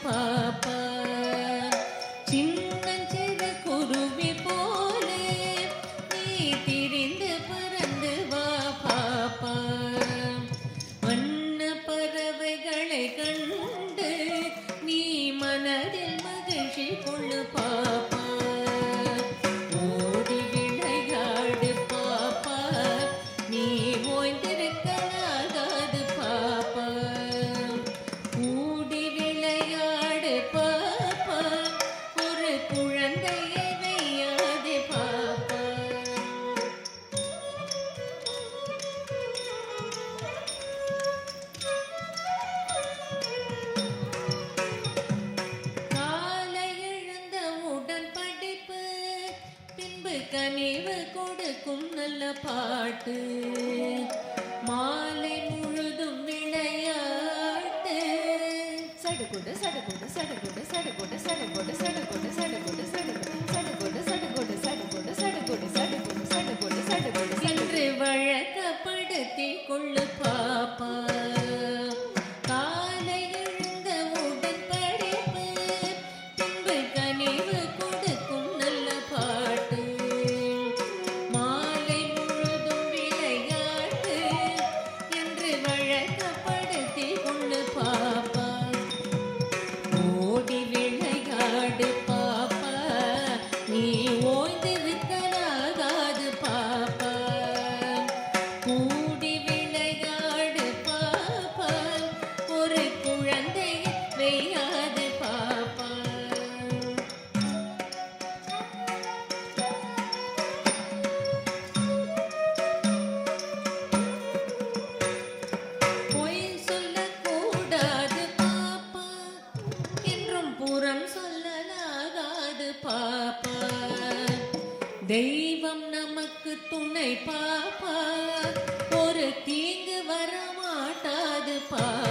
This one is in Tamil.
பாப்பா சின்னஞ்சிறு குருவி போலே நீ திரிந்து பறந்து வா பாப்பா வண்ண பறவைகளை கண்டு நீ மனதில் மகிழ்ச்சி கொள்ளு பாப்பா ஓடி விளையாடு பாப்பா நீ ஓய்ந்திருக்கலாகாது பாப்பா கூடி விளையாடு பாப்பா ஒரு குழந்தையை வையாது பாப்பா காலை எழுந்த உடன் படிப்பு பின்பு கனிவு கொடுக்கும் நல்ல பாட்டு மாலை முழுதும் விளையாட்டு சடுகுடு சடுகுடு சடுகுடு சடுகுடு சடுகுடு சடுகுடு சடுகுடு சடுகுடு சடுகுடு சடுகுடு சடுகுடு சடுகுடு சடுகுடு சடுகுடு என்று வழக்கப்படுத்தி கொள்ளு பாப்பா காலை எழுந்த உடன் படிப்பு பின்பு கனிவு கொடுக்கும் நல்ல பாட்டு மாலை முழுதும் விளையாட்டு என்று வழக்கப்படுத்தி கொள்ளு பாப்பா ஓடி விளையாடு பாப்பா நீ ஓய்ந்திருக்கலாகாது பாப்பா கூடி விளையாடு பாப்பா ஒரு குழந்தை வையாது பாப்பா பொய் சொல்லக்கூடாது பாப்பா என்றும் புறம் சொல்லலாகாது பாப்பா தெய்வம் நமக்கு துணை பாப்பா ஒரு தீங்கு வரமாட்டாது பாப்பா